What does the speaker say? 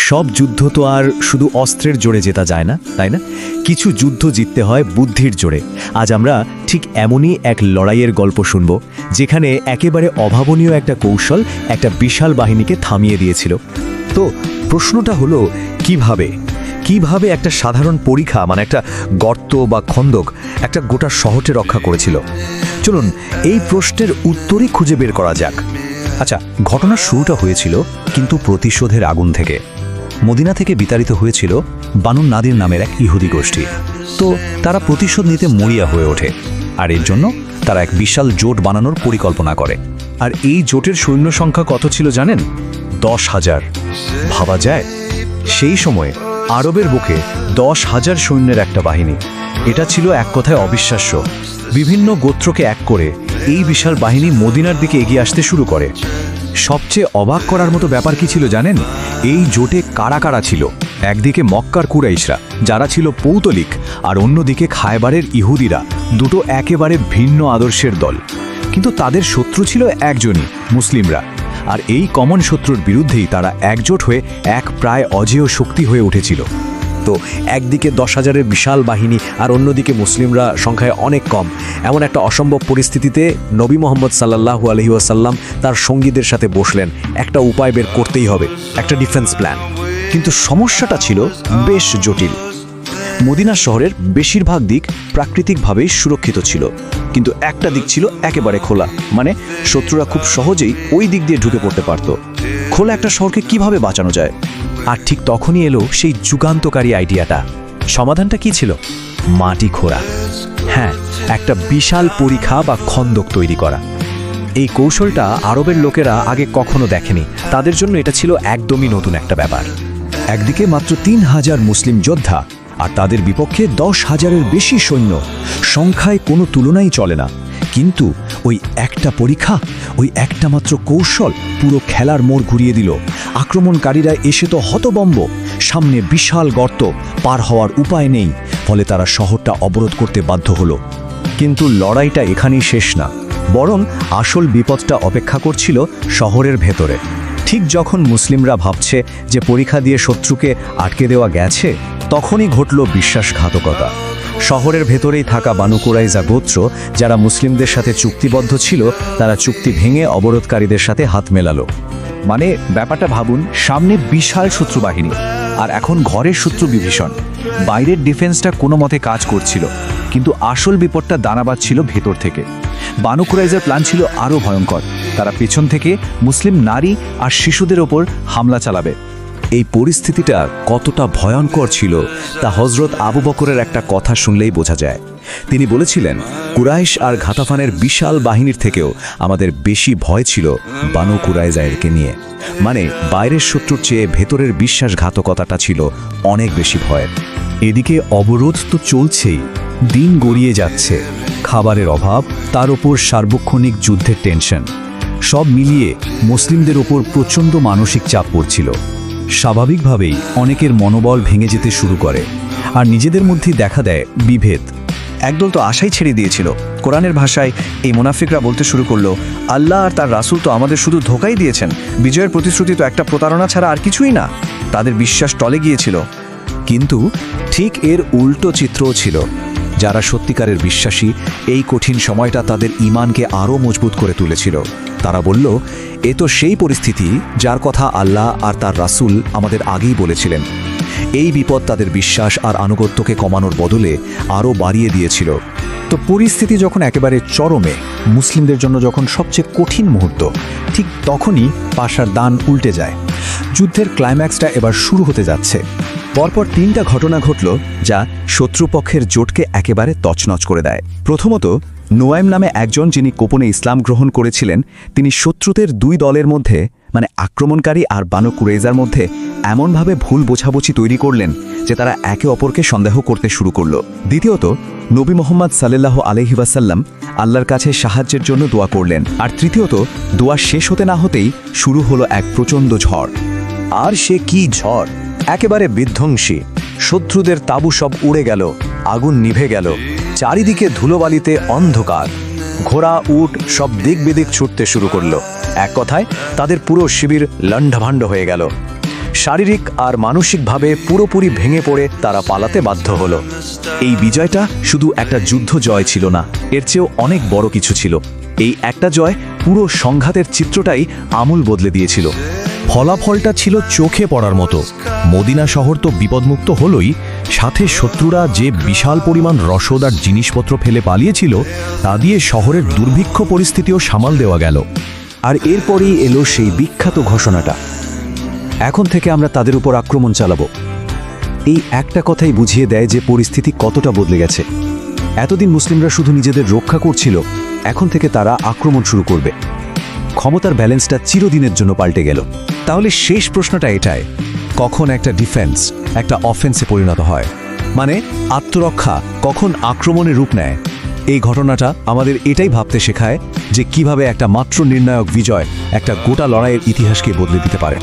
সব যুদ্ধ তো আর শুধু অস্ত্রের জোরে জেতা যায় না, তাই না? কিছু যুদ্ধ জিততে হয় বুদ্ধির জোরে। আজ আমরা ঠিক এমনই এক লড়াইয়ের গল্প শুনব, যেখানে একেবারে অভাবনীয় একটা কৌশল একটা বিশাল বাহিনীকে থামিয়ে দিয়েছিল। তো প্রশ্নটা হলো, কিভাবে একটা সাধারণ পরীক্ষা, মানে একটা গর্ত বা খন্দক, একটা গোটা শহরকে রক্ষা করেছিল? চলুন এই প্রশ্নের উত্তরই খুঁজে বের করা যাক। আচ্ছা, ঘটনার শুরুটা হয়েছিল কিন্তু প্রতিশোধের আগুন থেকে। মদিনা থেকে বিতাড়িত হয়েছিল বানু নাদির নামের এক ইহুদি গোষ্ঠী। তো তারা প্রতিশোধ নিতে মরিয়া হয়ে ওঠে, আর এর জন্য তারা এক বিশাল জোট বানানোর পরিকল্পনা করে। আর এই জোটের সৈন্য সংখ্যা কত ছিল জানেন? 10,000। ভাবা যায় সেই সময়ে আরবের বুকে 10,000 সৈন্যের একটা বাহিনী। এটা ছিল এক কথায় অবিশ্বাস্য। বিভিন্ন গোত্রকে এক করে এই বিশাল বাহিনী মদিনার দিকে এগিয়ে আসতে শুরু করে। সবচেয়ে অবাক করার মতো ব্যাপার কি ছিল জানেন? এই জোটে কারা কারা ছিল? একদিকে মক্কার কুরাইশরা, যারা ছিল পৌতলিক, আর অন্যদিকে খায়বারের ইহুদিরা, দুটো একেবারে ভিন্ন আদর্শের দল। কিন্তু তাদের শত্রু ছিল একজনই, মুসলিমরা। আর এই কমন শত্রুর বিরুদ্ধেই তারা একজোট হয়ে এক প্রায় অজেয় শক্তি হয়ে উঠেছিল। তো একদিকে 10,000-এর বিশাল বাহিনী, আর অন্যদিকে মুসলিমরা সংখ্যায় অনেক কম। এমন একটা অসম্ভব পরিস্থিতিতে নবী মোহাম্মদ সাল্লাল্লাহু আলাইহি ওয়াসাল্লাম তার সঙ্গীদের সাথে বসলেন। একটা উপায় বের করতেই হবে, একটা ডিফেন্স প্ল্যান। কিন্তু সমস্যাটা ছিল বেশ জটিল। মদিনা শহরের বেশিরভাগ দিক প্রাকৃতিকভাবেই সুরক্ষিত ছিল, কিন্তু একটা দিক ছিল একেবারে খোলা, মানে শত্রুরা খুব সহজেই ওই দিক দিয়ে ঢুকে পড়তে পারত। খোলা একটা শহরকে কিভাবে বাঁচানো যায়? আর ঠিক তখনই এলো সেই যুগান্তকারী আইডিয়াটা। সমাধানটা কি ছিল? মাটি খোঁড়া। হ্যাঁ, একটা বিশাল পরিখা বা খন্দক তৈরি করা। এই কৌশলটা আরবের লোকেরা আগে কখনো দেখেনি। তাদের জন্য এটা ছিল একদমই নতুন একটা ব্যাপার। একদিকে মাত্র 3,000 মুসলিম যোদ্ধা, আর তাদের বিপক্ষে 10,000-এর বেশি সৈন্য। সংখ্যায় কোনো তুলনাই চলে না। কিন্তু ওই একটা পরীক্ষা, ওই একটা মাত্র কৌশল পুরো খেলার মোড় ঘুরিয়ে দিল। আক্রমণকারীরা এসে তো হতবম্ব, সামনে বিশাল গর্ত, পার হওয়ার উপায় নেই। ফলে তারা শহরটা অবরোধ করতে বাধ্য হলো। কিন্তু লড়াইটা এখানেই শেষ না, বরং আসল বিপদটা অপেক্ষা করছিল শহরের ভেতরে। ঠিক যখন মুসলিমরা ভাবছে যে পরীক্ষা দিয়ে শত্রুকে আটকে দেওয়া গেছে, তখনই ঘটল বিশ্বাসঘাতকতা। শহরের ভেতরেই থাকা বানু কুরাইজা গোত্র, যারা মুসলিমদের সাথে চুক্তিবদ্ধ ছিল, তারা চুক্তি ভেঙে অবরোধকারীদের সাথে হাত মেলালো। মানে ব্যাপারটা ভাবুন, সামনে বিশাল শত্রু বাহিনী, আর এখন ঘরের শত্রু বিভীষণ। বাইরের ডিফেন্সটা কোনো মতে কাজ করছিল, কিন্তু আসল বিপদটা দানা বাঁধছিল ভেতর থেকে। বানু কুরাইজার প্ল্যান ছিল আরও ভয়ঙ্কর। তারা পেছন থেকে মুসলিম নারী আর শিশুদের ওপর হামলা চালাবে। এই পরিস্থিতিটা কতটা ভয়ঙ্কর ছিল তা হযরত আবু বকরের একটা কথা শুনলেই বোঝা যায়। তিনি বলেছিলেন, কুরাইশ আর ঘাতাফানের বিশাল বাহিনীর থেকেও আমাদের বেশি ভয় ছিল বানু কুরাইজাকে নিয়ে। মানে বাইরের শত্রুর চেয়ে ভেতরের বিশ্বাসঘাতকতাটা ছিল অনেক বেশি ভয়ের। এদিকে অবরোধ তো চলছেই, দিন গড়িয়ে যাচ্ছে। খাবারের অভাব, তার ওপর সার্বক্ষণিক যুদ্ধের টেনশন, সব মিলিয়ে মুসলিমদের ওপর প্রচণ্ড মানসিক চাপ পড়ছিল। স্বাভাবিকভাবেই অনেকের মনোবল ভেঙে যেতে শুরু করে, আর নিজেদের মধ্যে দেখা দেয় বিভেদ। একদল তো আশাই ছেড়ে দিয়েছিল। কোরআনের ভাষায় এই মুনাফিকরা বলতে শুরু করলো, আল্লাহ আর তার রাসূল তো আমাদের শুধু ধোঁকাই দিয়েছেন, বিজয়ের প্রতিশ্রুতি তো একটা প্রতারণা ছাড়া আর কিছুই না। তাদের বিশ্বাস টলে গিয়েছিল। কিন্তু ঠিক এর উল্টো চিত্রও ছিল। যারা সত্যিকারের বিশ্বাসী, এই কঠিন সময়টা তাদের ঈমানকে আরও মজবুত করে তুলেছিল। তারা বলল, এ তো সেই পরিস্থিতি যার কথা আল্লাহ আর তার রাসূল আমাদের আগেই বলেছিলেন। এই বিপদ তাদের বিশ্বাস আর আনুগত্যকে কমানোর বদলে আরও বাড়িয়ে দিয়েছিল। তো পরিস্থিতি যখন একেবারে চরমে, মুসলিমদের জন্য যখন সবচেয়ে কঠিন মুহূর্ত, ঠিক তখনই পাশার দান উল্টে যায়। যুদ্ধের ক্লাইম্যাক্সটা এবার শুরু হতে যাচ্ছে। পরপর 3টা ঘটনা ঘটল যা শত্রুপক্ষের জোটকে একেবারে তছনছ করে দেয়। প্রথমত, নোয়াইম নামে একজন, যিনি গোপনে ইসলাম গ্রহণ করেছিলেন, তিনি শত্রুদের 2 দলের মধ্যে, মানে আক্রমণকারী আর বানু কুরাইজার মধ্যে এমনভাবে ভুল বোঝাবুঝি তৈরি করলেন যে তারা একে অপরকে সন্দেহ করতে শুরু করল। দ্বিতীয়ত, নবী মোহাম্মদ সাল্লাল্লাহু আলাইহি ওয়াসাল্লাম আল্লাহর কাছে সাহায্যের জন্য দোয়া করলেন। আর তৃতীয়ত, দোয়া শেষ হতে না হতেই শুরু হলো এক প্রচণ্ড ঝড়। আর সে কি ঝড়! একেবারে বিধ্বংসী। শত্রুদের তাঁবু সব উড়ে গেল, আগুন নিভে গেল, চারিদিকে ধুলোবালিতে অন্ধকার। ঘোড়া, উট সব দিক বিদিক ছুটতে শুরু করল। এক কথায় তাদের পুরো শিবির লণ্ডভণ্ড হয়ে গেল। শারীরিক আর মানসিকভাবে পুরোপুরি ভেঙে পড়ে তারা পালাতে বাধ্য হলো। এই বিজয়টা শুধু একটা যুদ্ধ জয় ছিল না, এর চেয়েও অনেক বড় কিছু ছিল। এই একটা জয় পুরো সংঘাতের চিত্রটাই আমূল বদলে দিয়েছিল। ফলাফলটা ছিল চোখে পড়ার মতো। মদিনা শহর তো বিপদমুক্ত হলোই, সাথে শত্রুরা যে বিশাল পরিমাণ রসদ আর জিনিসপত্র ফেলে পালিয়েছিল তা দিয়ে শহরের দুর্ভিক্ষ পরিস্থিতিও সামাল দেওয়া গেল। আর এরপরই এলো সেই বিখ্যাত ঘোষণাটা, এখন থেকে আমরা তাদের উপর আক্রমণ চালাবো। এই একটা কথাই বুঝিয়ে দেয় যে পরিস্থিতি কতটা বদলে গেছে। এতদিন মুসলিমরা শুধু নিজেদের রক্ষা করছিল, এখন থেকে তারা আক্রমণ শুরু করবে। ক্ষমতার ব্যালেন্সটা চিরদিনের জন্য পাল্টে গেল। তাহলে শেষ প্রশ্নটা এটাই, কখন একটা ডিফেন্স একটা অফেন্সে পরিণত হয়? মানে আত্মরক্ষা কখন আক্রমণের রূপ নেয়? এই ঘটনাটা আমাদের এটাই ভাবতে শেখায় যে কিভাবে একটা মাত্র নির্ণায়ক বিজয় একটা গোটা লড়াইয়ের ইতিহাসকে বদলে দিতে পারে।